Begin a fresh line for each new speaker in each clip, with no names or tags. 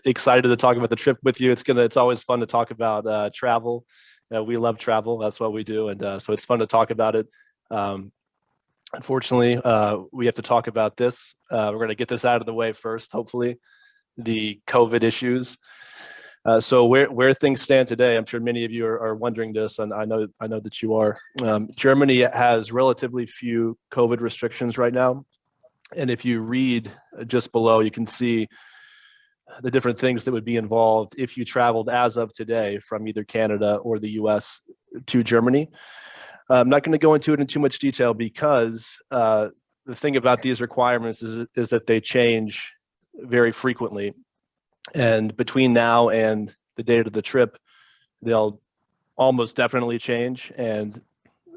excited to talk about the trip with you. It's always fun to talk about travel. We love travel. That's what we do, and so it's fun to talk about it. Unfortunately, we have to talk about this. We're going to get this out of the way first, hopefully, the COVID issues. So where things stand today, I'm sure many of you are wondering this, and I know that you are. Germany has relatively few COVID restrictions right now, and if you read just below, you can see the different things that would be involved if you traveled as of today from either Canada or the US to Germany. I'm not going to go into it in too much detail because the thing about these requirements is that they change very frequently. And between now and the date of the trip, they'll almost definitely change, and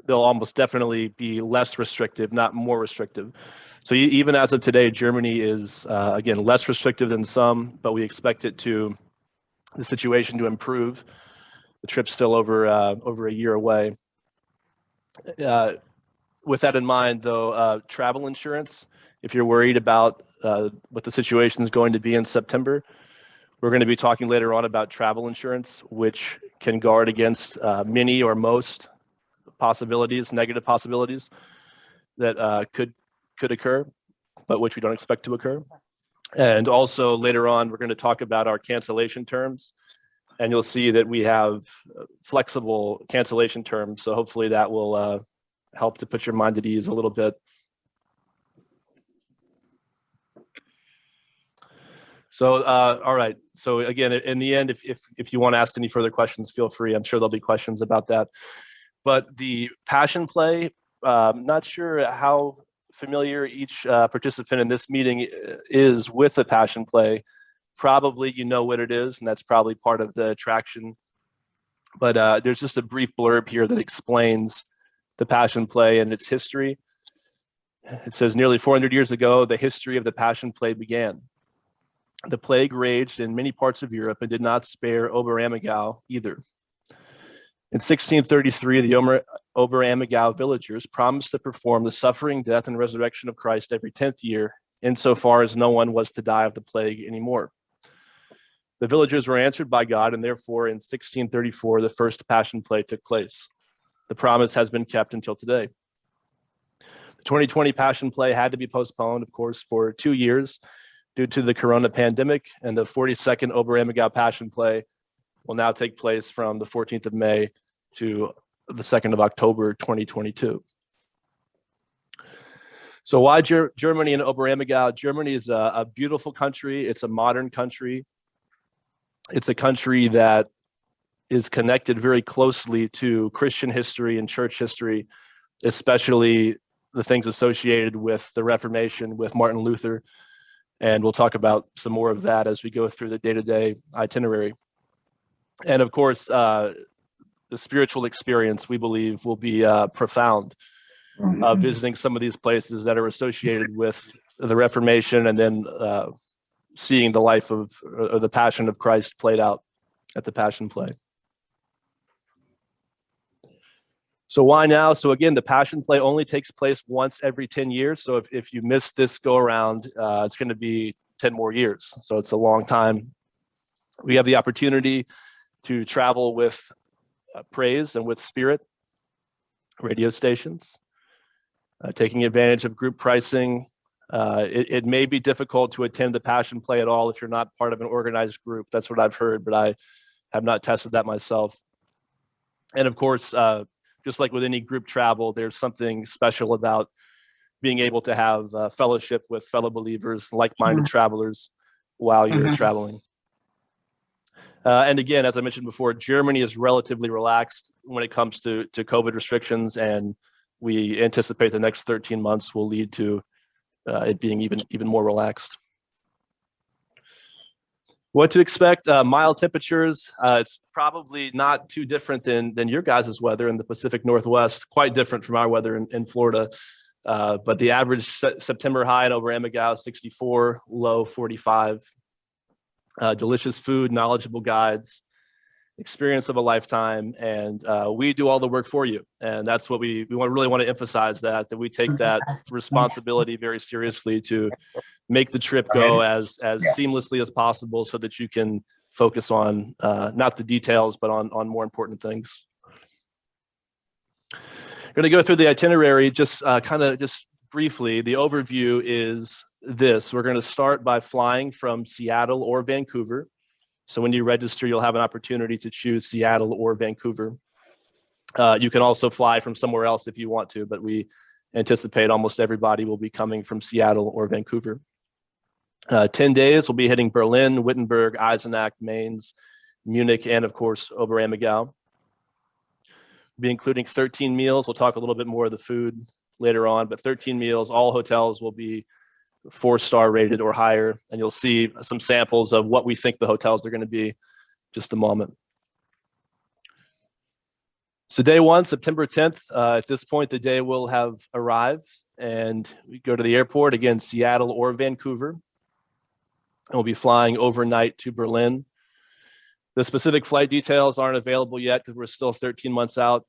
they'll almost definitely be less restrictive, not more restrictive. So even as of today, Germany is, again, less restrictive than some, but we expect the situation to improve. The trip's still over a year away. With that in mind, though, travel insurance, if you're worried about what the situation is going to be in September, we're going to be talking later on about travel insurance, which can guard against many or most possibilities, negative possibilities that could occur, but which we don't expect to occur. And also later on, we're going to talk about our cancellation terms, and you'll see that we have flexible cancellation terms. So hopefully that will help to put your mind at ease a little bit. So, all right. So again, in the end, if you want to ask any further questions, feel free. I'm sure there'll be questions about that. But the Passion Play, not sure how familiar each participant in this meeting is with the Passion Play. Probably you know what it is, and that's probably part of the attraction. But there's just a brief blurb here that explains the Passion Play and its history. It says, nearly 400 years ago, the history of the Passion Play began. The plague raged in many parts of Europe and did not spare Oberammergau either. In 1633, the Oberammergau villagers promised to perform the suffering, death, and resurrection of Christ every 10th year, insofar as no one was to die of the plague anymore. The villagers were answered by God, and therefore in 1634, the first Passion Play took place. The promise has been kept until today. The 2020 Passion Play had to be postponed, of course, for 2 years due to the corona pandemic, and the 42nd Oberammergau Passion Play will now take place from the 14th of May to the 2nd of October, 2022. So why Germany and Oberammergau? Germany is a beautiful country. It's a modern country. It's a country that is connected very closely to Christian history and church history, especially the things associated with the Reformation, with Martin Luther. And we'll talk about some more of that as we go through the day-to-day itinerary. And of course, the spiritual experience, we believe, will be profound, visiting some of these places that are associated with the Reformation, and then seeing the life of, or the passion of Christ played out at the Passion Play. So why now? So again, the Passion Play only takes place once every 10 years. So if you miss this go around, it's going to be 10 more years. So it's a long time. We have the opportunity to travel with praise and with spirit radio stations, taking advantage of group pricing. It may be difficult to attend the Passion Play at all if you're not part of an organized group. That's what I've heard, but I have not tested that myself. And of course, just like with any group travel, there's something special about being able to have fellowship with fellow believers, like-minded travelers while you're traveling. And again, as I mentioned before, Germany is relatively relaxed when it comes to COVID restrictions, and we anticipate the next 13 months will lead to it being even more relaxed. What to expect? Mild temperatures. It's probably not too different than your guys' weather in the Pacific Northwest, quite different from our weather in Florida. But the average September high in Oberammergau, 64, low 45. Delicious food, knowledgeable guides, experience of a lifetime, and we do all the work for you. And that's what we really want to emphasize, that we take that responsibility very seriously to make the trip go as seamlessly as possible, so that you can focus on not the details, but on more important things. I'm going to go through the itinerary just briefly. The overview is this. We're going to start by flying from Seattle or Vancouver. So when you register, you'll have an opportunity to choose Seattle or Vancouver. You can also fly from somewhere else if you want to, but we anticipate almost everybody will be coming from Seattle or Vancouver. 10 days, we'll be hitting Berlin, Wittenberg, Eisenach, Mainz, Munich, and of course, Oberammergau. We'll be including 13 meals. We'll talk a little bit more of the food later on, but 13 meals. All hotels will be 4-star rated or higher, and you'll see some samples of what we think the hotels are going to be just a moment. So day one, September 10th, at this point, the day will have arrived, and we go to the airport, again, Seattle or Vancouver, and we'll be flying overnight to Berlin. The specific flight details aren't available yet because we're still 13 months out,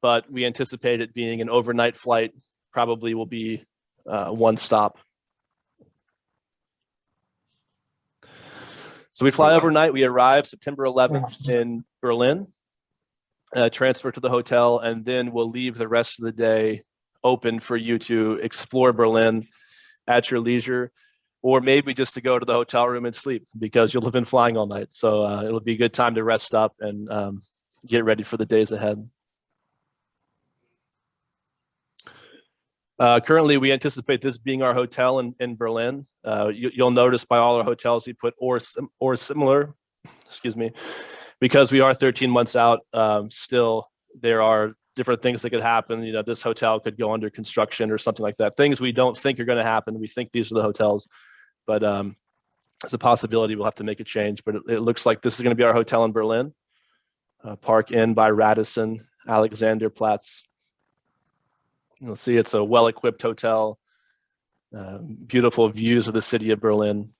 but we anticipate it being an overnight flight, probably will be one stop. So we fly overnight. We arrive September 11th in Berlin, transfer to the hotel, and then we'll leave the rest of the day open for you to explore Berlin at your leisure, or maybe just to go to the hotel room and sleep, because you'll have been flying all night. So it'll be a good time to rest up and get ready for the days ahead. Currently, we anticipate this being our hotel in Berlin. You'll notice by all our hotels, we put or similar, excuse me, because we are 13 months out. Still, there are different things that could happen. You know, this hotel could go under construction or something like that. Things we don't think are going to happen. We think these are the hotels, but it's a possibility we'll have to make a change. But it looks like this is going to be our hotel in Berlin, Park Inn by Radisson Alexanderplatz. You'll see it's a well-equipped hotel, beautiful views of the city of Berlin.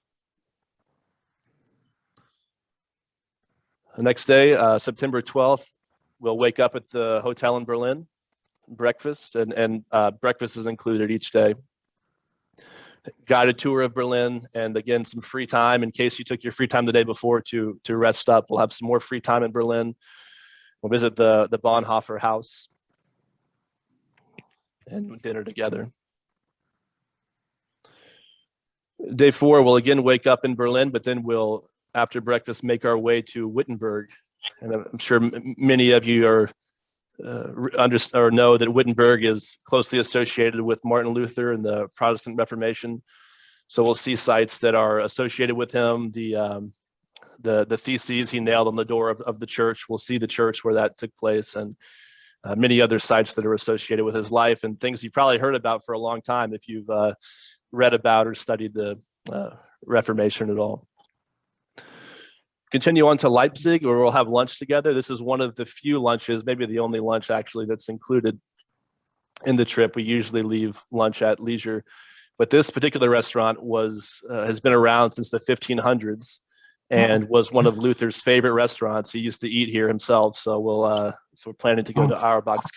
The next day, September 12th, we'll wake up at the hotel in Berlin, breakfast, and breakfast is included each day. Guided tour of Berlin, and again, some free time in case you took your free time the day before to rest up. We'll have some more free time in Berlin. We'll visit the Bonhoeffer house and dinner together. Day 4, we'll again wake up in Berlin, but then we'll, after breakfast, make our way to Wittenberg. And I'm sure many of you are know that Wittenberg is closely associated with Martin Luther and the Protestant Reformation. So we'll see sites that are associated with him. The theses he nailed on the door of the church. We'll see the church where that took place, and many other sites that are associated with his life, and things you probably heard about for a long time if you've read about or studied the Reformation at all. Continue on to Leipzig, where we'll have lunch together. This is one of the few lunches, maybe the only lunch actually, that's included in the trip. We usually leave lunch at leisure, but this particular restaurant has been around since the 1500s and was one of Luther's favorite restaurants. He used to eat here himself, so we're planning to go to Auerbach's.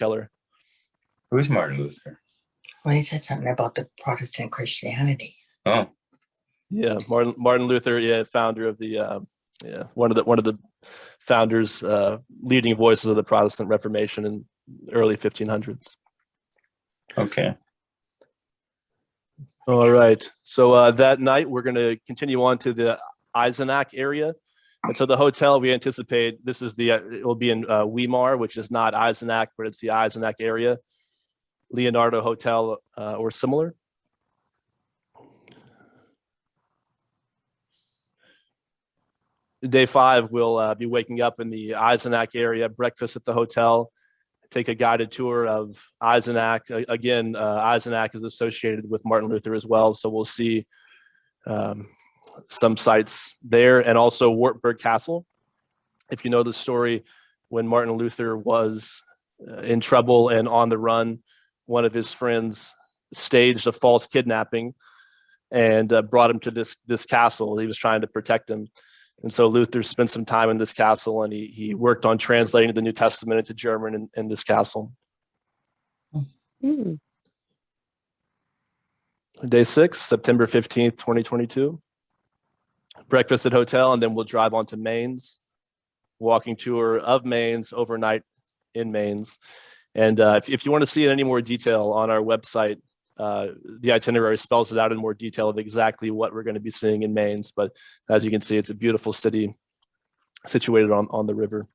Who's Martin Luther?
Well, he said something about the Protestant Christianity.
Oh,
yeah, Martin Luther, yeah, founder of the one of the founders, leading voices of the Protestant Reformation in the early 1500s.
Okay.
All right. So that night we're going to continue on to the Eisenach area, and so the hotel we anticipate it will be in Weimar, which is not Eisenach, but it's the Eisenach area, Leonardo Hotel or similar. Day 5, we'll be waking up in the Eisenach area, breakfast at the hotel, take a guided tour of Eisenach. Again, Eisenach is associated with Martin Luther as well, so we'll see some sites there, and also Wartburg Castle. If you know the story, when Martin Luther was in trouble and on the run, one of his friends staged a false kidnapping and brought him to this castle. He was trying to protect him. And so Luther spent some time in this castle, and he worked on translating the New Testament into German in this castle.
Mm.
Day 6, September 15th, 2022. Breakfast at hotel, and then we'll drive on to Mainz. Walking tour of Mainz, overnight in Mainz. And if you want to see any more detail on our website, the itinerary spells it out in more detail of exactly what we're going to be seeing in Mainz. But as you can see, it's a beautiful city situated on the river.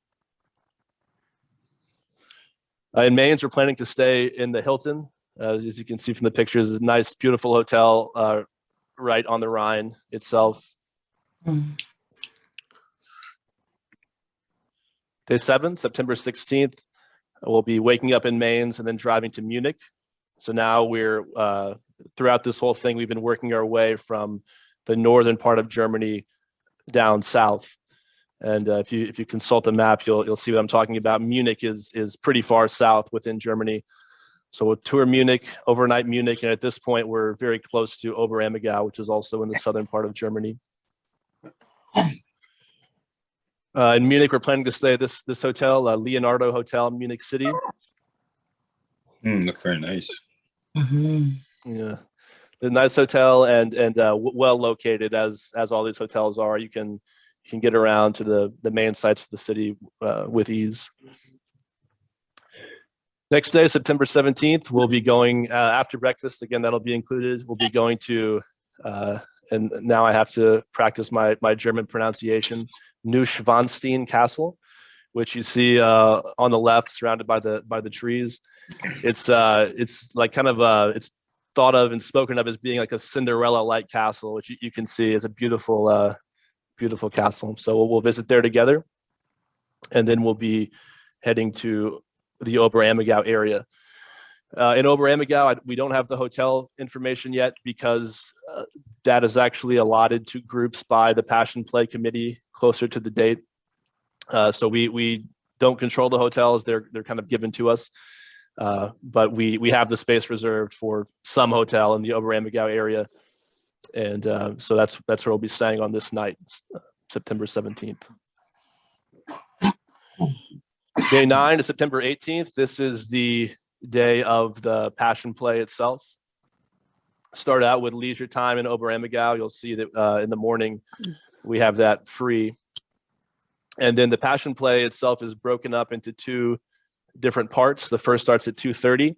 In Mainz, we're planning to stay in the Hilton. As you can see from the pictures, it's a nice, beautiful hotel right on the Rhine itself. Day 7, September 16th, we'll be waking up in Mainz and then driving to Munich. So now we're, throughout this whole thing, we've been working our way from the northern part of Germany down south. And if you consult the map, you'll see what I'm talking about. Munich is pretty far south within Germany. So we'll tour Munich, overnight Munich, and at this point, we're very close to Oberammergau, which is also in the southern part of Germany. In Munich, we're planning to stay at this hotel, Leonardo Hotel, Munich City.
Look very nice.
Yeah, a nice hotel and well located as all these hotels are. You can get around to the main sites of the city with ease. Next day, September 17th, we'll be going after breakfast. Again, that'll be included. We'll be going to, and now I have to practice my German pronunciation, Neuschwanstein Castle, which you see on the left, surrounded by the trees. It's like kind of it's thought of and spoken of as being like a Cinderella-like castle, which you can see is a beautiful beautiful castle. So we'll visit there together, and then we'll be heading to the Oberammergau area. In Oberammergau, we don't have the hotel information yet because that is actually allotted to groups by the Passion Play Committee closer to the date. So we don't control the hotels; they're kind of given to us. But we have the space reserved for some hotel in the Oberammergau area, and so that's where we'll be staying on this night, September 17th. Day 9 is September 18th. This is the day of the Passion Play itself. Start out with leisure time in Oberammergau. You'll see that in the morning we have that free. And then the Passion Play itself is broken up into 2 different parts. The first starts at 2:30, and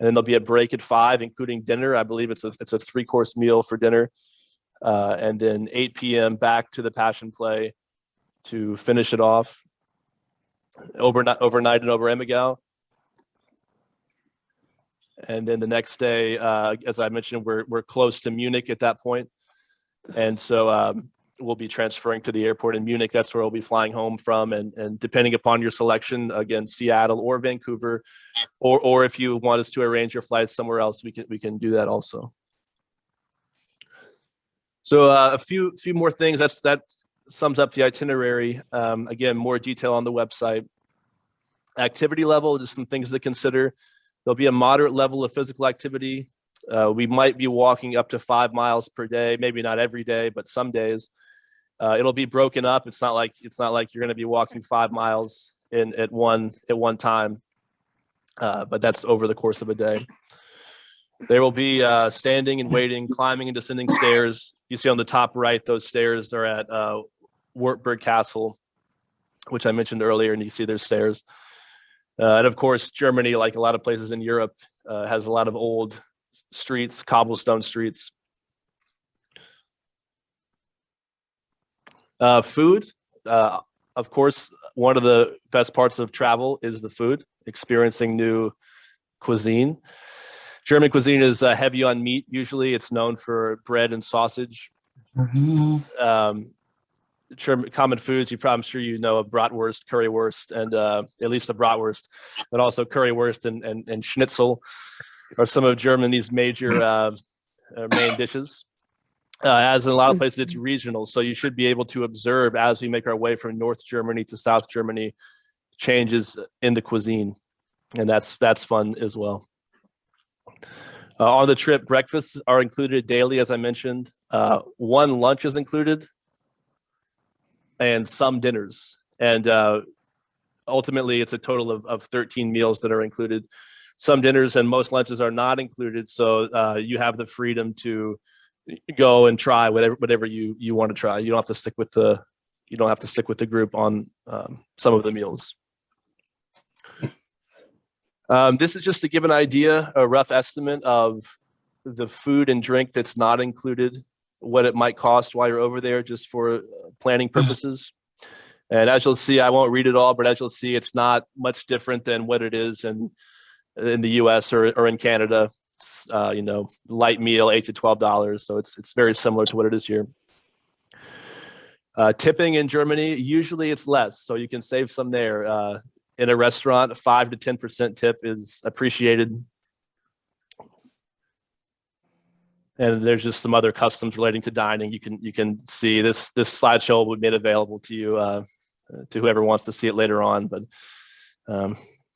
then there'll be a break at 5, including dinner. I believe it's a 3-course meal for dinner. And then 8 p.m. back to the Passion Play to finish it off. Overnight in Oberammergau. And then the next day, as I mentioned, we're close to Munich at that point. And so we'll be transferring to the airport in Munich. That's where we'll be flying home from. And depending upon your selection, again, Seattle or Vancouver, or if you want us to arrange your flights somewhere else, we can do that also. So a few more things. That sums up the itinerary. Again, more detail on the website. Activity level, just some things to consider. There'll be a moderate level of physical activity. We might be walking up to 5 miles per day, maybe not every day, but some days. It'll be broken up. It's not like you're going to be walking 5 miles at one time, but that's over the course of a day. There will be standing and waiting, climbing and descending stairs. You see on the top right, those stairs are at Wartburg Castle, which I mentioned earlier, and you see there's stairs. And of course, Germany, like a lot of places in Europe, has a lot of old streets, cobblestone streets. Food, of course, one of the best parts of travel is the food, experiencing new cuisine. German cuisine is heavy on meat. Usually it's known for bread and sausage. Common foods, I'm sure you know of bratwurst, currywurst, and at least a bratwurst, but also currywurst and schnitzel are some of Germany's major main dishes. As in a lot of places, it's regional, so you should be able to observe as we make our way from North Germany to South Germany, changes in the cuisine, and that's fun as well. On the trip, breakfasts are included daily, as I mentioned. One lunch is included. and some dinners. And ultimately, it's a total of 13 meals that are included. Some dinners and most lunches are not included, so you have the freedom to go and try whatever you want to try. You don't have to stick with the group on some of the meals. This is just to give an idea, a rough estimate of the food and drink that's not included, what it might cost while you're over there, just for planning purposes. And as you'll see, I won't read it all, but as you'll see, it's not much different than what it is in the US or in Canada. Light meal, $8 to $12. So it's very similar to what it is here. Tipping in Germany, usually it's less, so you can save some there. In a restaurant, 5 to 10% tip is appreciated. And there's just some other customs relating to dining. You can see this slideshow will be made available to you, to whoever wants to see it later on. But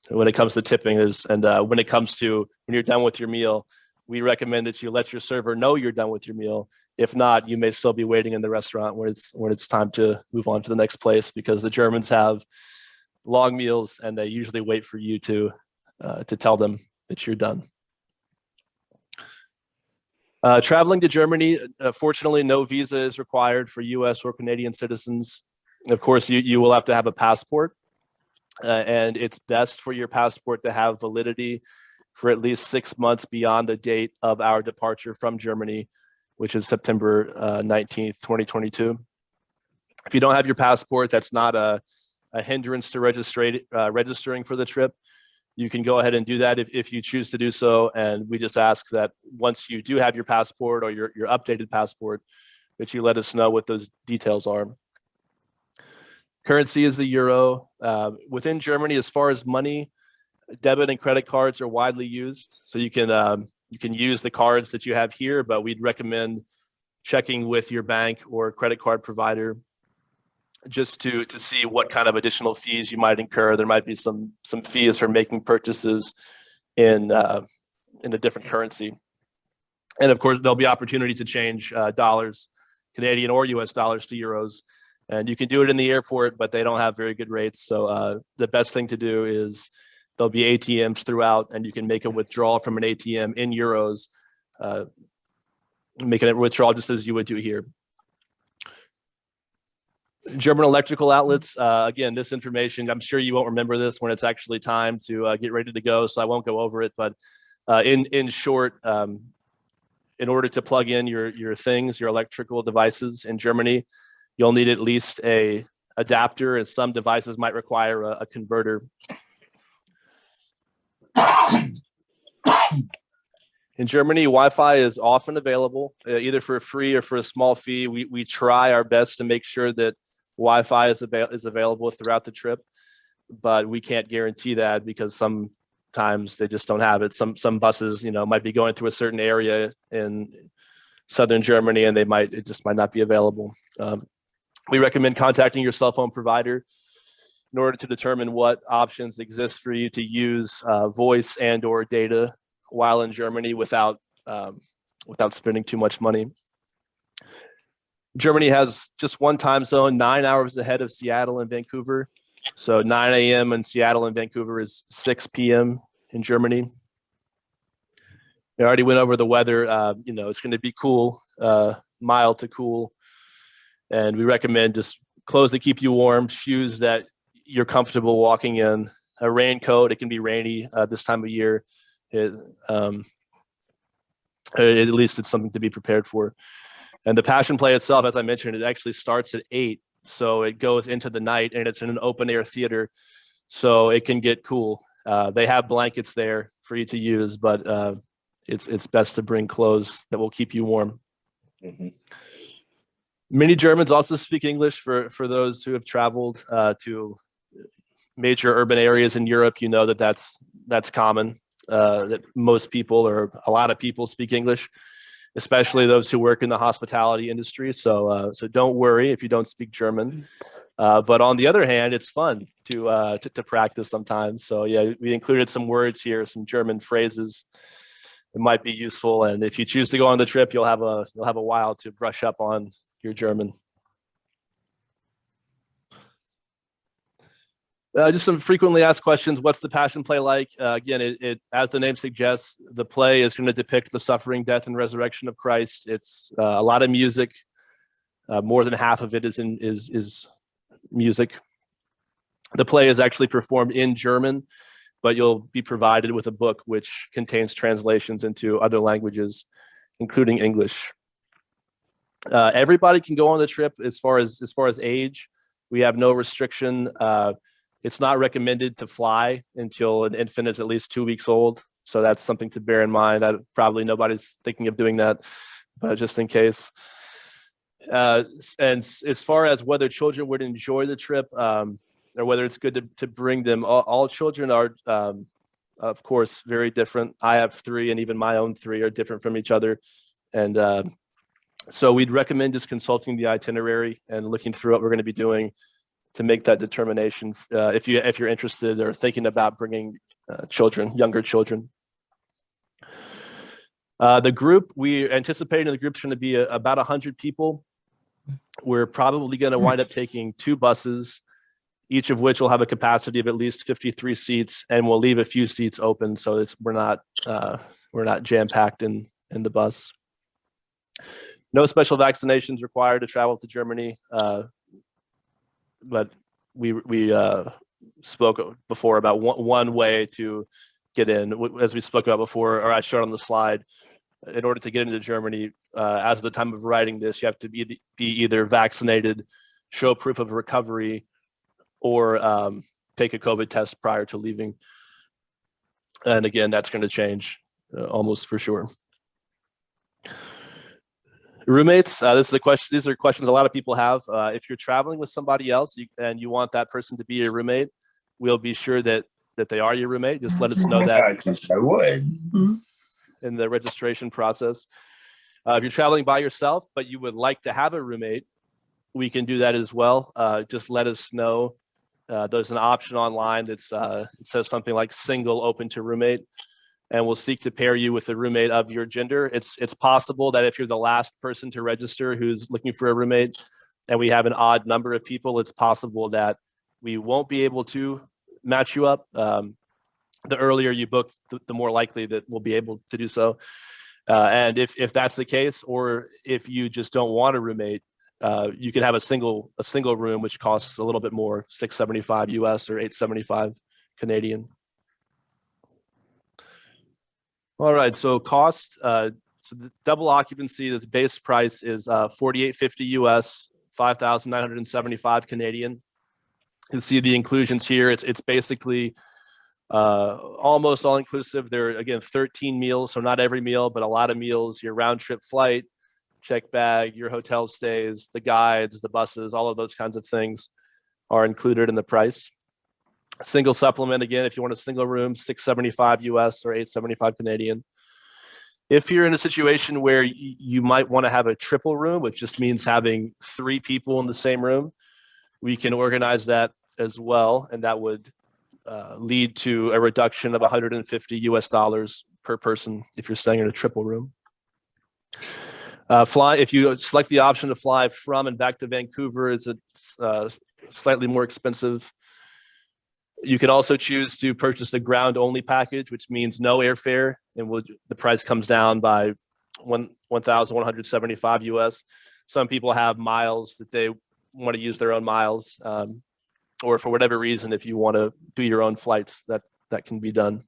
when it comes to tipping, when it comes to when you're done with your meal, we recommend that you let your server know you're done with your meal. If not, you may still be waiting in the restaurant when it's time to move on to the next place, because the Germans have long meals and they usually wait for you to tell them that you're done. Traveling to Germany, fortunately, no visa is required for US or Canadian citizens. Of course, you will have to have a passport, and it's best for your passport to have validity for at least 6 months beyond the date of our departure from Germany, which is September 19th, 2022. If you don't have your passport, that's not a hindrance to registering for the trip. You can go ahead and do that if you choose to do so. And we just ask that once you do have your passport or your updated passport, that you let us know what those details are. Currency is the euro. Within Germany, as far as money, debit and credit cards are widely used. So you can use the cards that you have here, but we'd recommend checking with your bank or credit card provider just to see what kind of additional fees you might incur. There might be some fees for making purchases in a different currency. And of course, there'll be opportunity to change dollars, Canadian or US dollars, to euros. And you can do it in the airport, but they don't have very good rates. So the best thing to do is there'll be ATMs throughout, and you can make a withdrawal from an ATM in euros, making a withdrawal just as you would do here. German electrical outlets, again, this information, I'm sure you won't remember this when it's actually time to get ready to go, so I won't go over it. But in short, in order to plug in your things, your electrical devices in Germany, you'll need at least a adapter, and some devices might require a converter. In Germany, Wi-Fi is often available, either for free or for a small fee. We try our best to make sure that Wi-Fi is available throughout the trip, but we can't guarantee that because sometimes they just don't have it. Some buses, might be going through a certain area in southern Germany, and it just might not be available. We recommend contacting your cell phone provider in order to determine what options exist for you to use voice and/or data while in Germany without spending too much money. Germany has just one time zone, 9 hours ahead of Seattle and Vancouver. So 9 a.m. in Seattle and Vancouver is 6 p.m. in Germany. I already went over the weather. It's going to be cool, mild to cool. And we recommend just clothes that keep you warm, shoes that you're comfortable walking in, a raincoat. It can be rainy this time of year. At least it's something to be prepared for. And the Passion Play itself, as I mentioned, it actually starts at 8. So it goes into the night, and it's in an open air theater. So it can get cool. They have blankets there for you to use, but it's best to bring clothes that will keep you warm. Mm-hmm. Many Germans also speak English. For those who have traveled to major urban areas in Europe, that's common. That most people, or a lot of people, speak English, especially those who work in the hospitality industry. So don't worry if you don't speak German. But on the other hand, it's fun to practice sometimes. So yeah, we included some words here, some German phrases that might be useful. And if you choose to go on the trip, you'll have a while to brush up on your German. Just some frequently asked questions. What's the Passion Play like? Again, as the name suggests, the play is going to depict the suffering, death, and resurrection of Christ. It's a lot of music. More than half of it is music. The play is actually performed in German, but you'll be provided with a book which contains translations into other languages, including English. Everybody can go on the trip as far as age. We have no restriction. It's not recommended to fly until an infant is at least 2 weeks old. So that's something to bear in mind. Probably nobody's thinking of doing that, but just in case. And as far as whether children would enjoy the trip or whether it's good to bring them, all children are, of course, very different. I have 3, and even my own 3 are different from each other. And so we'd recommend just consulting the itinerary and looking through what we're going to be doing to make that determination if you're interested or thinking about bringing younger children. The group, we anticipating the group's going to be about 100 people. We're probably going to wind up taking 2 buses, each of which will have a capacity of at least 53 seats, and we'll leave a few seats open so we're not jam-packed in the bus. No special vaccinations required to travel to Germany, but we spoke before about one way to get in, as we spoke about before, or I showed on the slide. In order to get into Germany, as of the time of writing this, you have to be either vaccinated, show proof of recovery, or take a COVID test prior to leaving. And again, that's going to change almost for sure. Roommates, this is a question. These are questions a lot of people have. If you're traveling with somebody else and you want that person to be your roommate, we'll be sure that they are your roommate. Just let us know that.
I would.
In the registration process. If you're traveling by yourself, but you would like to have a roommate, we can do that as well. Just let us know. There's an option online that's it says something like single open to roommate, and we'll seek to pair you with a roommate of your gender. It's possible that if you're the last person to register who's looking for a roommate and we have an odd number of people, it's possible that we won't be able to match you up. The earlier you book, the more likely that we'll be able to do so. And if that's the case, or if you just don't want a roommate, you can have a single room, which costs a little bit more, $675 US or $875 Canadian. All right, so cost. So the double occupancy, the base price is $4,850 US, $5,975 Canadian. You can see the inclusions here. It's basically almost all inclusive. There are, again, 13 meals, so not every meal, but a lot of meals. Your round trip flight, check bag, your hotel stays, the guides, the buses, all of those kinds of things are included in the price. Single supplement, again, if you want a single room, $675 US or $875 Canadian. If you're in a situation where you might want to have a triple room, which just means having 3 people in the same room, we can organize that as well, and that would lead to a reduction of $150 US per person if you're staying in a triple room. If you select the option to fly from and back to Vancouver, it's slightly more expensive. You can also choose to purchase a ground-only package, which means no airfare, and the price comes down by $1,175 US. Some people have miles that they want to use their own miles. Or for whatever reason, if you want to do your own flights, that can be done.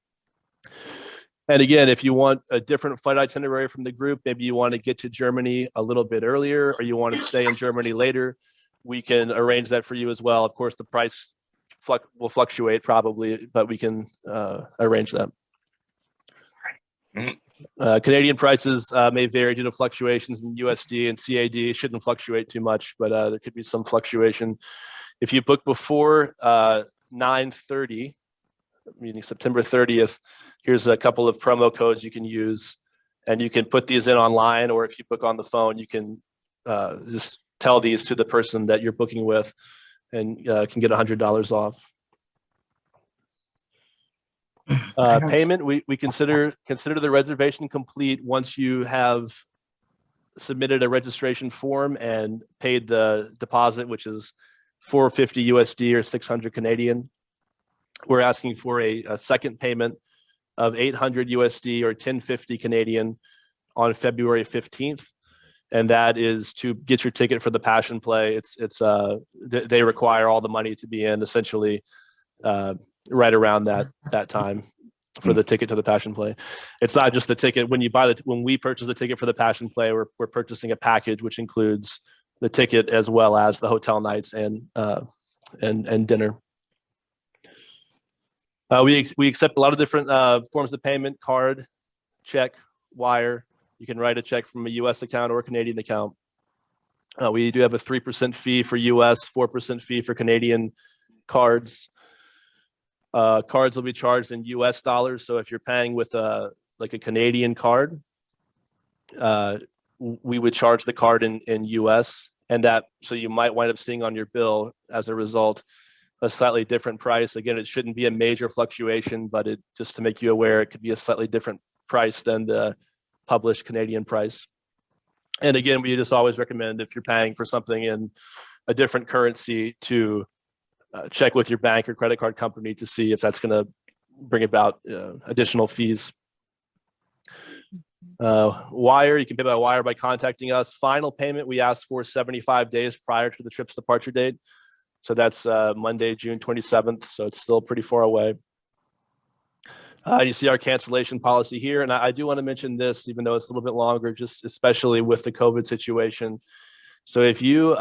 And again, if you want a different flight itinerary from the group, maybe you want to get to Germany a little bit earlier, or you want to stay in Germany later, we can arrange that for you as well. Of course, the price will fluctuate probably, but we can arrange that. Canadian prices may vary due to fluctuations in USD and CAD. It shouldn't fluctuate too much, but there could be some fluctuation. If you book before 9/30, meaning September 30th, here's a couple of promo codes you can use, and you can put these in online, or if you book on the phone, you can just tell these to the person that you're booking with, and can get $100 off. Payment, we consider the reservation complete once you have submitted a registration form and paid the deposit, which is $450 USD or 600 Canadian. we're asking for a second payment of 800 USD or 1050 Canadian on February 15th. And that is to get your ticket for the Passion Play. They require all the money to be in essentially right around that time for the ticket to the Passion Play. It's not just the ticket. When we purchase the ticket for the Passion Play, we're purchasing a package which includes the ticket as well as the hotel nights and dinner. We accept a lot of different forms of payment: card, check, wire. You can write a check from a U.S. account or a Canadian account. We do have a 3% fee for U.S., 4% fee for Canadian cards. Cards will be charged in U.S. dollars. So if you're paying with like a Canadian card, we would charge the card in U.S. So you might wind up seeing on your bill as a result a slightly different price. Again, it shouldn't be a major fluctuation, but just to make you aware, it could be a slightly different price than the published Canadian price. And again, we just always recommend, if you're paying for something in a different currency, to check with your bank or credit card company to see if that's going to bring about additional fees. Wire, you can pay by wire by contacting us. Final payment we ask for 75 days prior to the trip's departure date. So that's Monday, June 27th. So it's still pretty far away. You see our cancellation policy here. And I do want to mention this, even though it's a little bit longer, just especially with the COVID situation. So if you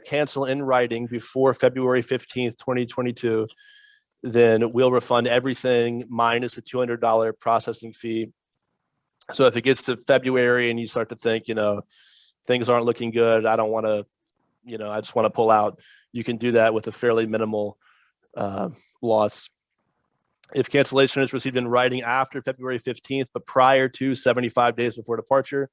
cancel in writing before February 15th, 2022, then we'll refund everything minus a $200 processing fee. So if it gets to February and you start to think, things aren't looking good, I don't want to, I just want to pull out, you can do that with a fairly minimal loss. If cancellation is received in writing after February 15th, but prior to 75 days before departure,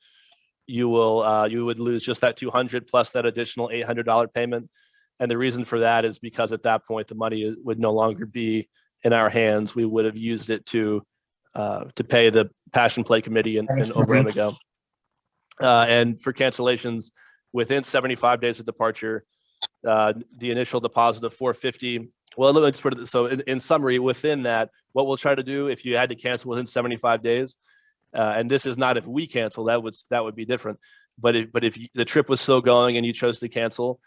you would lose just that $200 plus that additional $800 payment. And the reason for that is because at that point, the money would no longer be in our hands. We would have used it to pay the Passion Play Committee in Oberammergau. And for cancellations within 75 days of departure, the initial deposit of $450. Well, let's put it so. In summary, within that, what we'll try to do if you had to cancel within 75 days, and this is not if we cancel, that would be different. But if the trip was still going and you chose to cancel,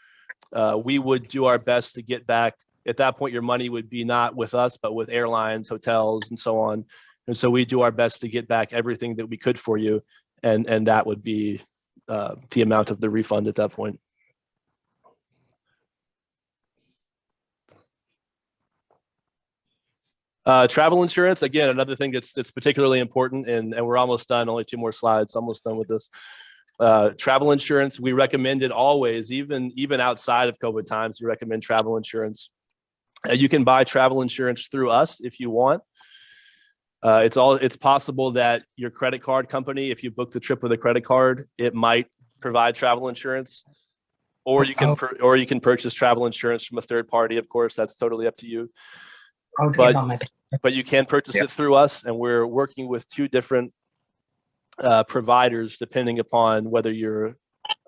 we would do our best to get back. At that point, your money would be not with us, but with airlines, hotels, and so on. And so we do our best to get back everything that we could for you, and that would be the amount of the refund at that point. Travel insurance, again, another thing that's particularly important, and we're almost done, only 2 more slides, almost done with this. Travel insurance, we recommend it always, even outside of COVID times, we recommend travel insurance. You can buy travel insurance through us if you want. It's possible that your credit card company, if you book the trip with a credit card, it might provide travel insurance, or you can purchase travel insurance from a third party. Of course, that's totally up to you. But you can purchase it through us, and we're working with 2 different providers depending upon whether you're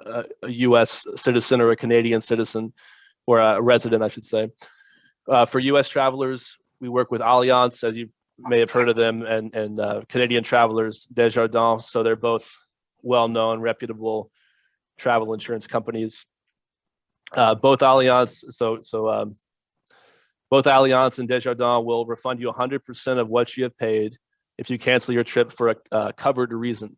a U.S. citizen or a Canadian citizen, or a resident, I should say. For U.S. travelers, we work with Allianz, as you may have heard of them, and Canadian travelers, Desjardins. So they're both well-known, reputable travel insurance companies. Both Allianz, both Allianz and Desjardins will refund you 100% of what you have paid if you cancel your trip for a covered reason.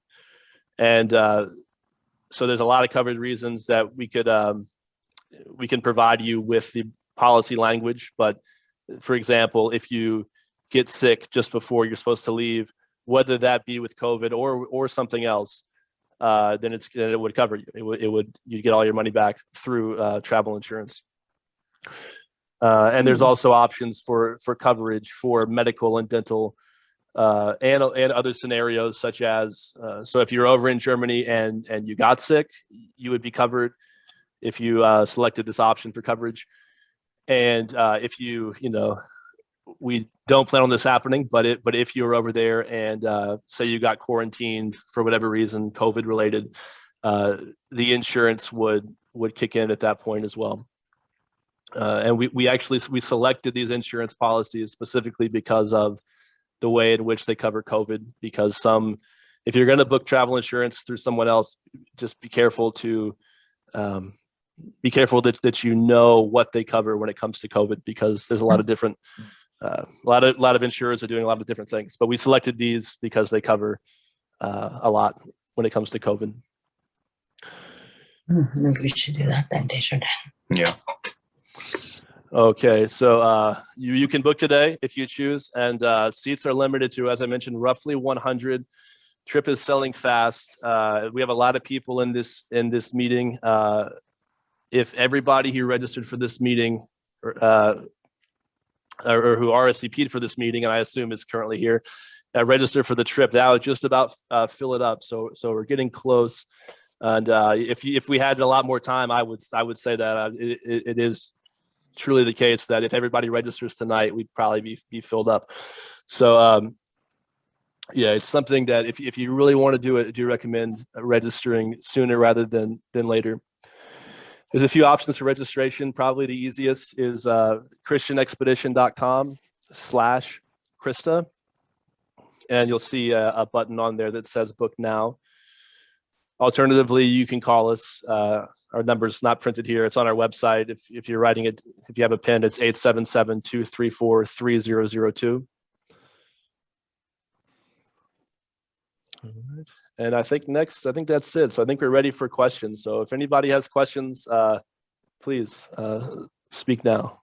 And so there's a lot of covered reasons that we can provide you with the policy language. But for example, if you get sick just before you're supposed to leave, whether that be with COVID or something else, then it would cover you. You get all your money back through travel insurance. And there's also options for coverage for medical and dental and other scenarios, such as so if you're over in Germany and you got sick, you would be covered if you selected this option for coverage. And if we don't plan on this happening, but if you're over there and say you got quarantined for whatever reason, COVID related, the insurance would kick in at that point as well. And we selected these insurance policies specifically because of the way in which they cover COVID, because if you're going to book travel insurance through someone else, just be careful that you know what they cover when it comes to COVID, because there's a lot of different, a lot of insurers are doing a lot of different things, but we selected these because they cover a lot when it comes to COVID.
Maybe we should do that then, Desjardins.
Yeah.
Okay, so you can book today if you choose, and seats are limited to, as I mentioned, roughly 100. Trip is selling fast. We have a lot of people in this meeting. If everybody who registered for this meeting or who RSVP'd for this meeting, and I assume is currently here, register for the trip, that would just about fill it up. So we're getting close. And if we had a lot more time, I would say that it is truly the case that if everybody registers tonight, we'd probably be filled up. So yeah, it's something that if you really want to do it, I do recommend registering sooner rather than later. There's a few options for registration. Probably the easiest is christianexpedition.com/Krista. And you'll see a button on there that says book now. Alternatively, you can call us. Our number's not printed here. It's on our website. If you're writing it, if you have a pen, it's 877-234-3002. All right. And I think that's it. So I think we're ready for questions. So if anybody has questions, please speak now.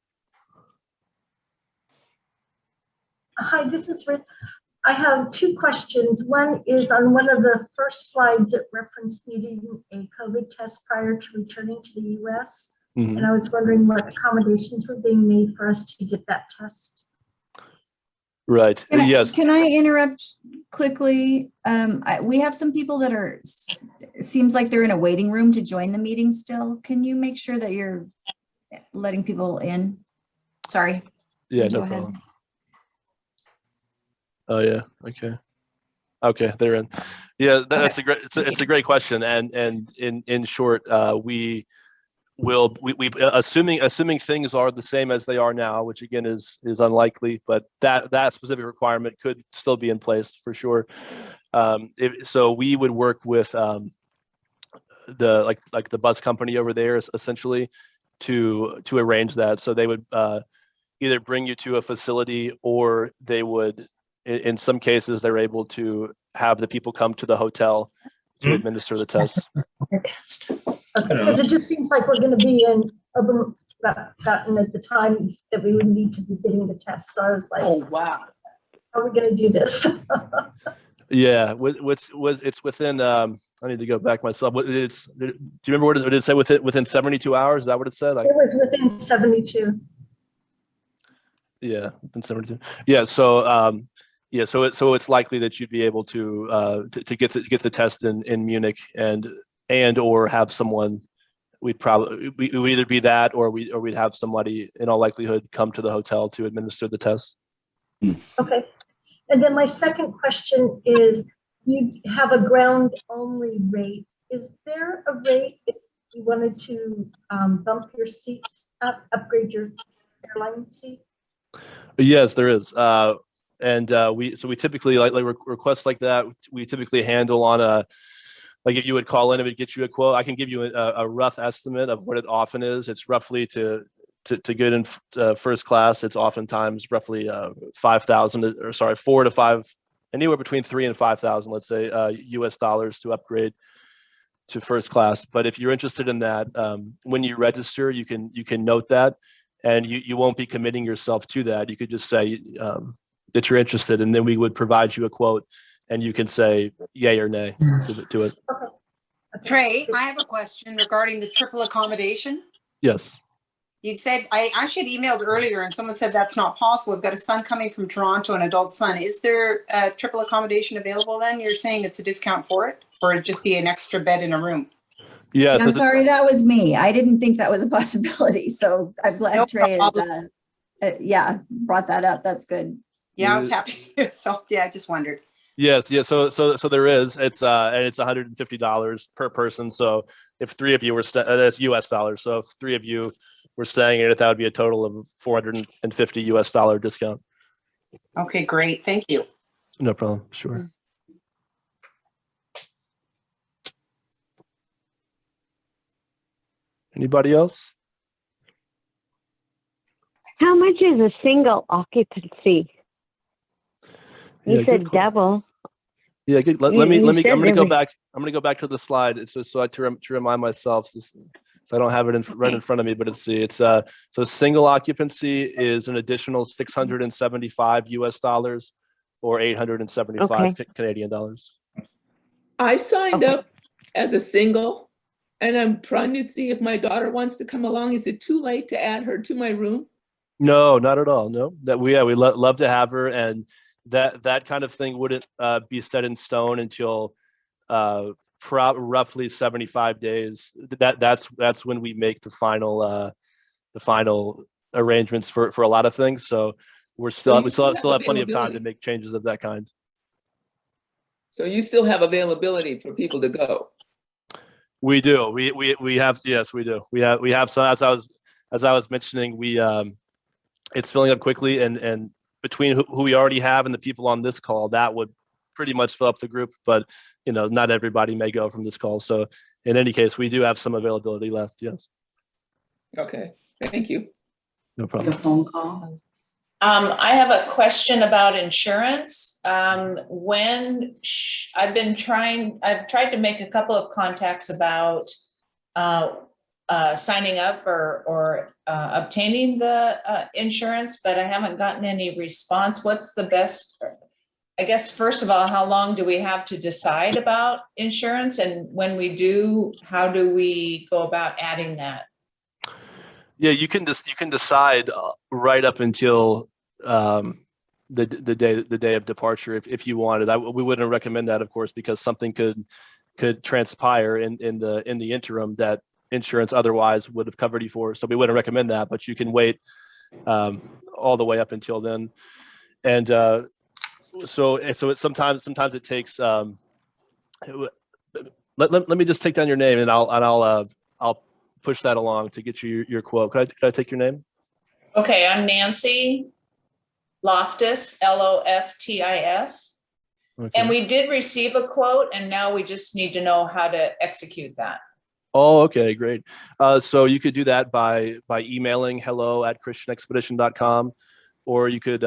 Hi, this is Rick. I have two questions. One is on one of the first slides that referenced needing a COVID test prior to returning to the US.
Mm-hmm.
And I was wondering what accommodations were being made for us to get that test.
Right. Yes.
Can I interrupt quickly? We have some people that seems like they're in a waiting room to join the meeting still. Can you make sure that you're letting people in? Sorry.
Yeah, no problem. Oh yeah. Okay, they're in. Yeah, that's
Okay.
it's a great question, and in short, we assuming things are the same as they are now, which again is unlikely, but that specific requirement could still be in place for sure. So we would work with the bus company over there essentially to arrange that. So they would either bring you to a facility, or they would, in some cases, they're able to have the people come to the hotel to administer the test.
Because it just seems like we're going to be in Oberammergau at the time that we would need to be getting the test. So I was like, oh wow, how are we going to do this?
Yeah, it's within. I need to go back myself. Do you remember what did it say? Within 72 hours? Is that what it said?
It was within 72.
Yeah, within 72. Yeah, so so it's likely that you'd be able to get the test in Munich and or have someone. We would either be that, or we'd have somebody in all likelihood come to the hotel to administer the test.
Okay. And then my second question is, you have a ground only rate. Is there a rate if you wanted to bump your seats up, upgrade your airline seat?
Yes, there is. And we typically like requests like that, we typically handle on a, like if you would call in, it would get you a quote. I can give you a rough estimate of what it often is. It's roughly to get in first class. It's oftentimes roughly 5,000 or sorry, 4 to 5, anywhere between 3,000 and 5,000, let's say, US dollars to upgrade to first class. But if you're interested in that, when you register, you can note that, and you won't be committing yourself to that. You could just say that you're interested, and then we would provide you a quote, and you can say yay or nay to it.
Okay.
Trey, I have a question regarding the triple accommodation.
Yes.
You said, I actually had emailed earlier and someone said that's not possible. We've got a son coming from Toronto, an adult son. Is there a triple accommodation available then? You're saying it's a discount for it, or it'd just be an extra bed in a room?
Yeah.
I'm sorry, that was me. I didn't think that was a possibility. So I'm glad Trey has, brought that up. That's good.
Yeah, I was happy. So yeah, I just wondered.
Yes. Yeah. So there is. It's and it's $150 per person. So if 3 of you were, that's US dollars. So if 3 of you we're saying it, that would be a total of $450 US discount.
Okay, great. Thank you.
No problem. Sure. Anybody else?
How much is a single occupancy? You
Yeah,
said
good que-
double.
Yeah, good. Let
You-
me.
you
I'm
said
going to
there
go
was-
back. I'm going to go back to the slide. It's just so I to remind myself, so I don't have it right in front of me. But it's so single occupancy is an additional $675 US or 875 Canadian dollars.
I signed
Okay.
up as a single, and I'm trying to see if my daughter wants to come along. Is it too late to add her to my room?
No, not at all. No, that we love to have her, and that kind of thing wouldn't be set in stone until roughly 75 days. That's when we make the final arrangements for a lot of things. So we still have plenty of time to make changes of that kind.
So you still have availability for people to go?
We do. We have, yes, we do. We have some, as I was mentioning, it's filling up quickly, and between who we already have and the people on this call, that would pretty much fill up the group. But not everybody may go from this call. So in any case, we do have some availability left. Yes.
Okay, thank you.
No
Your
problem.
phone call.
I have a question about insurance. I've tried to make a couple of contacts about signing up or obtaining the insurance, but I haven't gotten any response. What's the best? I guess, first of all, how long do we have to decide about insurance? And when we do, how do we go about adding that?
Yeah, you can decide right up until the day of departure if you wanted. We wouldn't recommend that, of course, because something could transpire in the interim that insurance otherwise would have covered you for. So we wouldn't recommend that, but you can wait all the way up until then. And so sometimes it takes. Let me just take down your name, and I'll push that along to get you your quote. Could I take your name?
Okay, I'm Nancy Loftus, Loftis.
Okay.
And we did receive a quote, and now we just need to know how to execute that.
Oh, okay, great. So you could do that by emailing hello@christianexpedition.com, or you could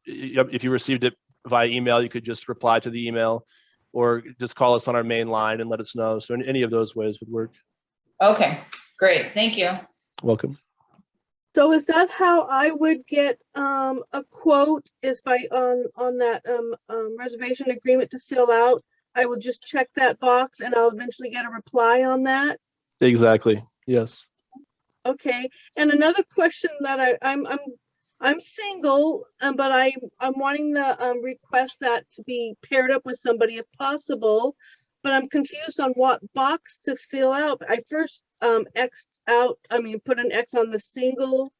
if you received it via email, you could just reply to the email, or just call us on our main line and let us know. So any of those ways would work.
Okay, great. Thank you.
Welcome.
So is that how I would get a quote, is by on that reservation agreement to fill out? I will just check that box and I'll eventually get a reply on that?
Exactly. Yes.
Okay. And another question that I'm single, but I'm wanting the request that to be paired up with somebody if possible, but I'm confused on what box to fill out. I first put an X on the single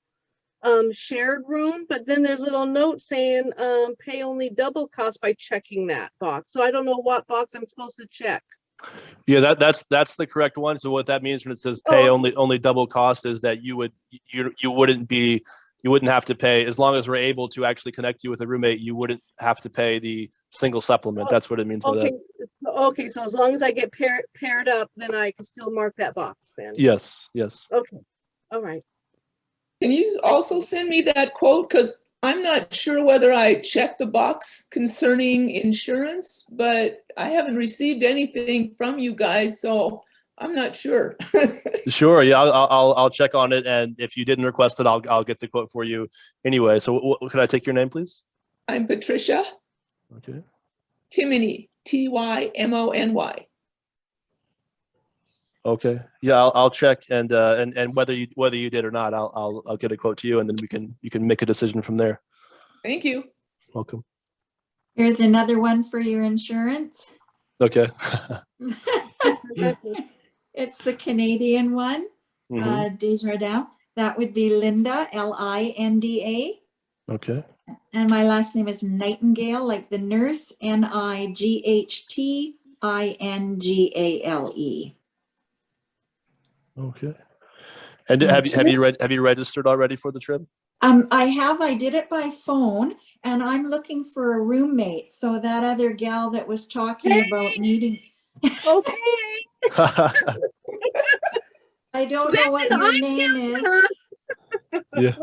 shared room, but then there's a little note saying pay only double cost by checking that box. So I don't know what box I'm supposed to check.
Yeah, that's the correct one. So what that means when it says pay only double cost is that you wouldn't have to pay, as long as we're able to actually connect you with a roommate, you wouldn't have to pay the single supplement. That's what it means by
Okay.
that.
Okay, so as long as I get paired up, then I can still mark that box then.
Yes, yes.
Okay. All right.
Can you also send me that quote? Because I'm not sure whether I checked the box concerning insurance, but I haven't received anything from you guys, so I'm not sure.
Sure. Yeah, I'll check on it, and if you didn't request it, I'll get the quote for you anyway. So could I take your name, please?
I'm Patricia
Okay.
Timony, Tymony.
Okay. Yeah, I'll check, and whether you did or not, I'll get a quote to you, and then you can make a decision from there.
Thank you.
Welcome.
Here's another one for your insurance.
Okay.
It's the Canadian one,
Mhm.
Desjardins. That would be Linda, Linda.
Okay.
And my last name is Nightingale, like the nurse, Nightingale.
Okay. And have you registered already for the trip?
I did it by phone, and I'm looking for a roommate. So that other gal that was talking about needing,
Okay.
I don't know what your name is.
Yeah.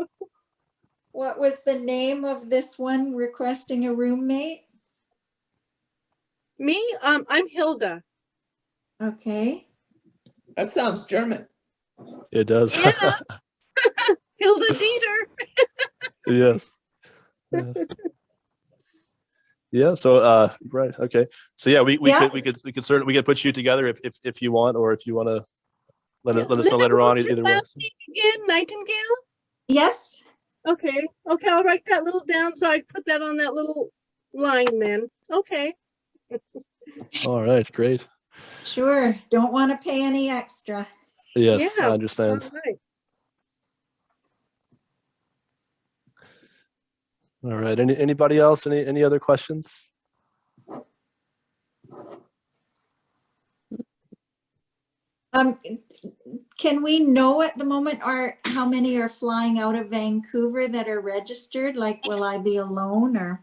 What was the name of this one requesting a roommate?
Me, I'm Hilda.
Okay.
That sounds German.
It does.
Yeah. Hilda Dieter.
Yes. Yeah. So right. Okay. So yeah, we could certainly put you together if you want, or if you want to let us know later on, either way.
Last name again, Nightingale?
Yes.
Okay, I'll write that little down, so I put that on that little line then. Okay.
All right. Great.
Sure. Don't want to pay any extra.
Yes,
Yeah.
I understand.
All right.
All right. Anybody else? Any other questions?
Can we know at the moment how many are flying out of Vancouver that are registered? Like, will I be alone or?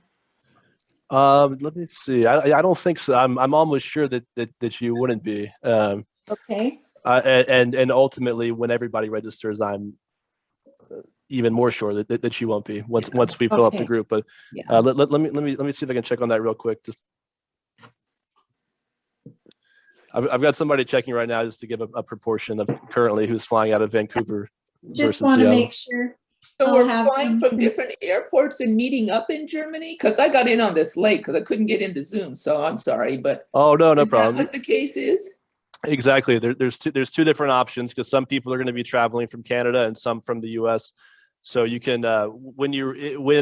Let me see. I don't think so. I'm almost sure that you wouldn't be.
Okay.
And ultimately, when everybody registers, I'm even more sure that you won't be once we fill up the
Okay.
group. But
Yeah.
let me see if I can check on that real quick. Just I've got somebody checking right now just to give a proportion of currently who's flying out of Vancouver
Just
versus
want to
Seattle.
make sure.
So
I'll
we're
have
flying
some-
from different airports and meeting up in Germany? Because I got in on this late because I couldn't get into Zoom, so I'm sorry, but
Oh no, no
is that
problem.
what the case is?
Exactly. There's two different options because some people are going to be traveling from Canada and some from the U.S. So you can when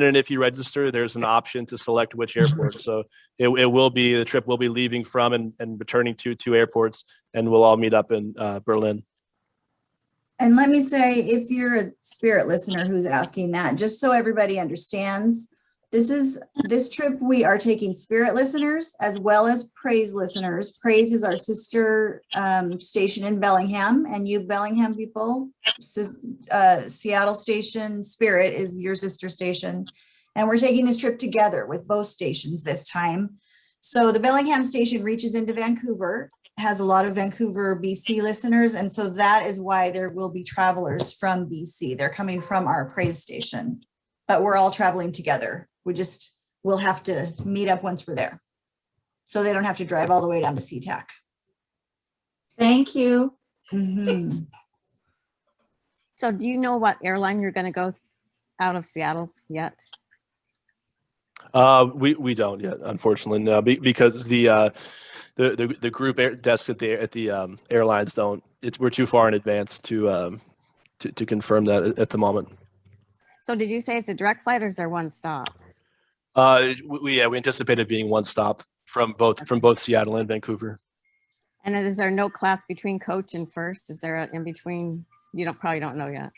and if you register, there's an option to select which airport. So the trip will be leaving from and returning to two airports, and we'll all meet up in Berlin.
And let me say, if you're a Spirit listener who's asking that, just so everybody understands, this trip, we are taking Spirit listeners as well as Praise listeners. Praise is our sister station in Bellingham, and you Bellingham people, Seattle station Spirit is your sister station. And we're taking this trip together with both stations this time. So the Bellingham station reaches into Vancouver, has a lot of Vancouver, BC listeners. And so that is why there will be travelers from BC. They're coming from our Praise station, but we're all traveling together. We'll have to meet up once we're there. So they don't have to drive all the way down to SeaTac. Thank you. Mm-hmm.
So do you know what airline you're going to go out of Seattle yet?
We don't yet, unfortunately, no, because the group desk at the airlines don't. We're too far in advance to confirm that at the moment.
So did you say it's a direct flight or is there one stop?
We anticipate it being one stop from both Seattle and Vancouver.
And is there no class between coach and first? Is there in between? You probably don't know yet.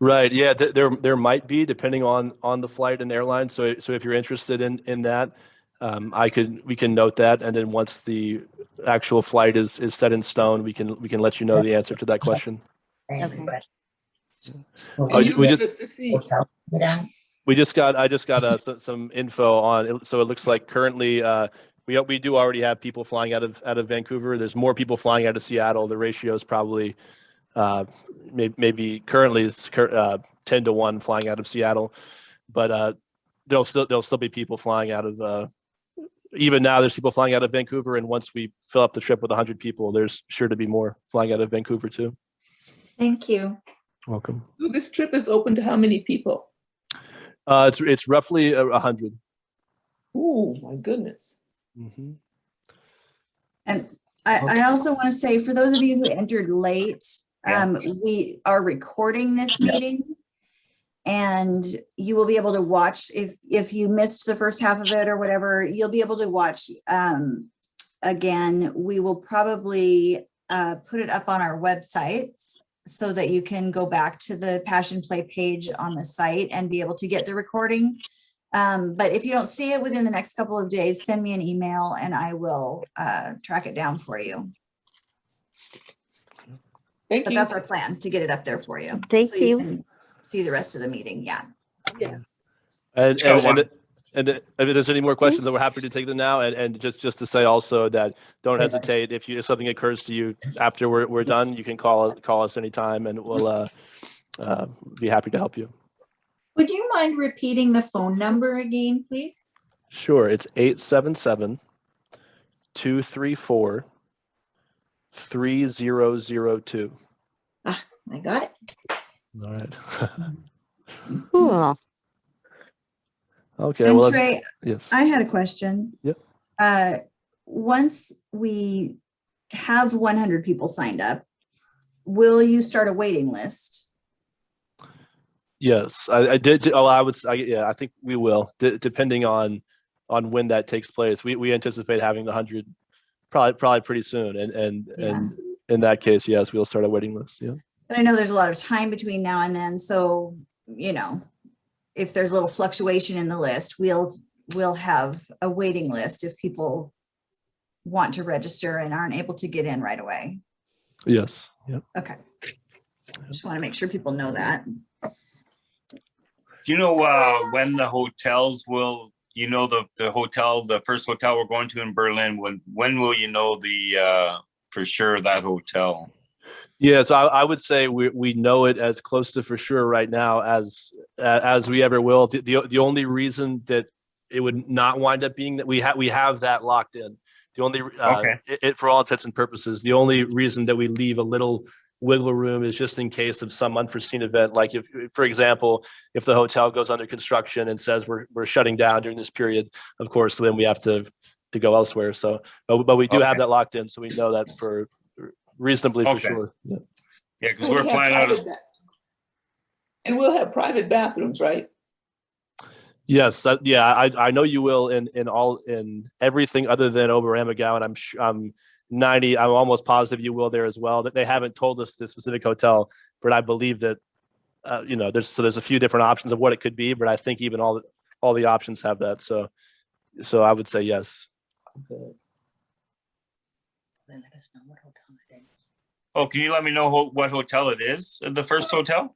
Right. Yeah. There might be, depending on the flight and airline. So if you're interested in that, we can note that, and then once the actual flight is set in stone, we can let you know the answer to that question.
Okay.
Oh, I just got some info on it. So it looks like currently we do already have people flying out of Vancouver. There's more people flying out of Seattle. The ratio is probably maybe currently it's 10-1 flying out of Seattle, but there'll still be people flying out of even now. There's people flying out of Vancouver, and once we fill up the trip with 100 people, there's sure to be more flying out of Vancouver too.
Thank you.
Welcome.
So this trip is open to how many people?
It's roughly 100.
Oh my goodness.
Mm-hmm.
And I also want to say, for those of you who entered late, we are recording this meeting, and you will be able to watch if you missed the first half of it or whatever, you'll be able to watch again. We will probably put it up on our websites so that you can go back to the Passion Play page on the site and be able to get the recording. But if you don't see it within the next couple of days, send me an email and I will track it down for you.
Thank
But
you.
that's our plan, to get it up there for you.
Thank
so you.
you.
Can see the rest of the meeting, yeah.
And,
So,
if there's any more questions, then we're happy to take them now. And just to say also that don't hesitate if something occurs to you after we're done, you can call us anytime, and we'll be happy to help you.
Would you mind repeating the phone number again, please?
Sure, it's 877-234-3002.
Ah, I got it.
All right.
Cool.
Okay.
And
Well,
Trey,
yes.
I had a question.
Yep.
Once we have 100 people signed up, will you start a waiting list?
Yes, I did. Oh, I think we will, depending on when that takes place. We anticipate having the 100 probably pretty soon, and in that case, yes, we'll start a waiting list. Yeah.
But I know there's a lot of time between now and then, so if there's a little fluctuation in the list, we'll have a waiting list if people want to register and aren't able to get in right away.
Yes. Yep.
Okay. Just want to make sure people know that.
Do you know when the hotels will, the hotel, the first hotel we're going to in Berlin, when will you know the for sure that hotel?
Yeah, so I would say we know it as close to for sure right now as we ever will. The only reason that it would not wind up being that we have that locked in. The only for all intents and purposes, the only reason that we leave a little wiggle room is just in case of some unforeseen event, like if, for example, if the hotel goes under construction and says we're shutting down during this period, of course, then we have to go elsewhere. So, but we do have that locked in, so we know that for reasonably for sure. Yeah,
because we're flying out of.
And we'll have private bathrooms, right?
Yes, I know you will in everything other than Oberammergau, and I'm almost positive you will there as well. That they haven't told us the specific hotel, but I believe that there's a few different options of what it could be, but I think even all the options have that. So I would say yes.
Then let us know what hotel it is.
Oh, can you let me know what hotel it is? The first hotel?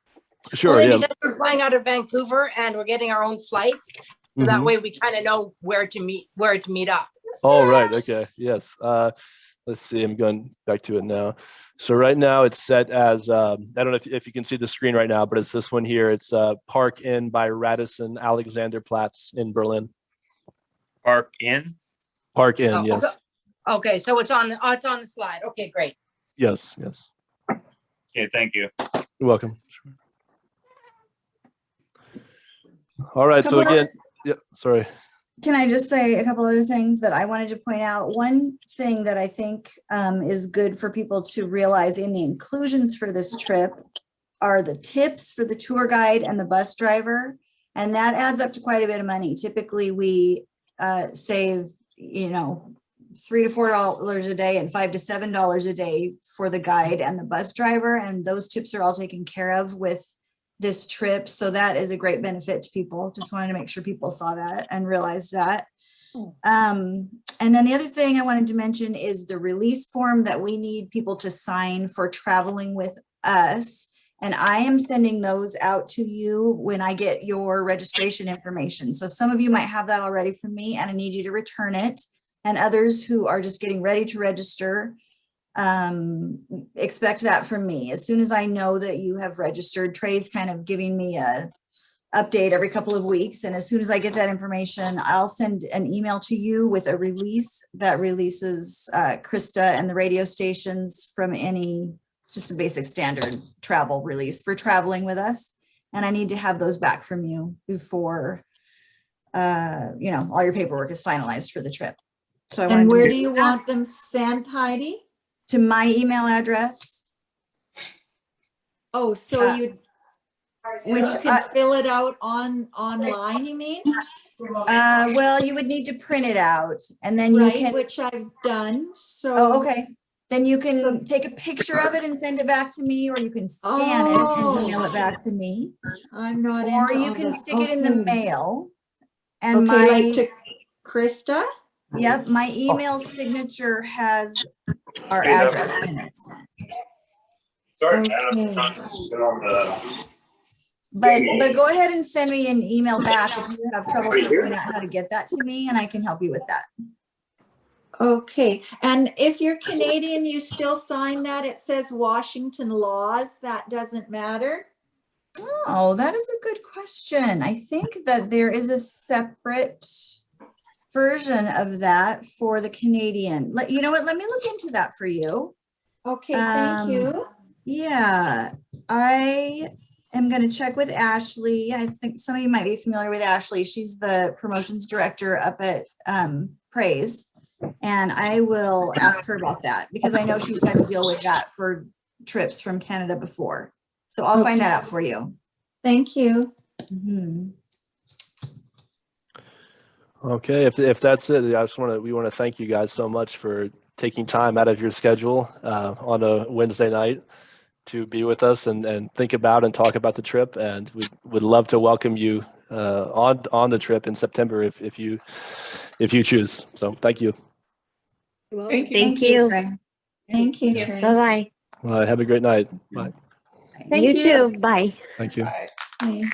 Sure.
Only
Yeah.
because we're flying out of Vancouver and we're getting our own flights, so that way we kind of know where to meet up.
Oh, right. Okay. Yes. Let's see. I'm going back to it now. So right now it's set as I don't know if you can see the screen right now, but it's this one here. It's Park Inn by Radisson Alexanderplatz in Berlin.
Park Inn.
Park Inn. Yes.
Okay, so it's on the slide. Okay, great.
Yes.
Okay. Thank you.
You're welcome. All right. So again, sorry.
Can I just say a couple other things that I wanted to point out? One thing that I think is good for people to realize in the inclusions for this trip are the tips for the tour guide and the bus driver. And that adds up to quite a bit of money. Typically we save, $3 to $4 a day and $5 to $7 a day for the guide and the bus driver. And those tips are all taken care of with this trip. So that is a great benefit to people. Just wanted to make sure people saw that and realized that. And then the other thing I wanted to mention is the release form that we need people to sign for traveling with us. And I am sending those out to you when I get your registration information. So some of you might have that already from me and I need you to return it. And others who are just getting ready to register, expect that from me. As soon as I know that you have registered, Trey's kind of giving me a update every couple of weeks. And as soon as I get that information, I'll send an email to you with a release that releases Krista and the radio stations from it's just a basic standard travel release for traveling with us. And I need to have those back from you before, all your paperwork is finalized for the trip. So
And where do you want them sent, Heidi?
To my email address.
Oh, so you can fill it out online, you mean?
Well, you would need to print it out and then you can.
Which I've done, so.
Oh, okay. Then you can take a picture of it and send it back to me, or you can scan it and email it back to me.
I'm not.
Or you can stick it in the mail. And
like to Krista?
Yep, my email signature has our address in it.
Sorry,
Okay.
man.
But go ahead and send me an email back if you have trouble figuring out how to get that to me, and I can help you with that.
Okay, and if you're Canadian, you still sign that. It says Washington laws. That doesn't matter.
Oh, that is a good question. I think that there is a separate version of that for the Canadian. You know what? Let me look into that for you.
Okay, thank you.
Yeah, I am going to check with Ashley. I think some of you might be familiar with Ashley. She's the promotions director up at Praise. And I will ask her about that because I know she's had to deal with that for trips from Canada before. So I'll find that out for you.
Thank you.
Mhm.
Okay, if that's it, we want to thank you guys so much for taking time out of your schedule on a Wednesday night to be with us and think about and talk about the trip. And we would love to welcome you on the trip in September if you choose. So thank you.
Thank you.
Thank you.
Trey.
Thank you, Trey.
Bye-bye.
Have a great night. Bye.
You too. Bye.
Thank you.
Bye.
Bye.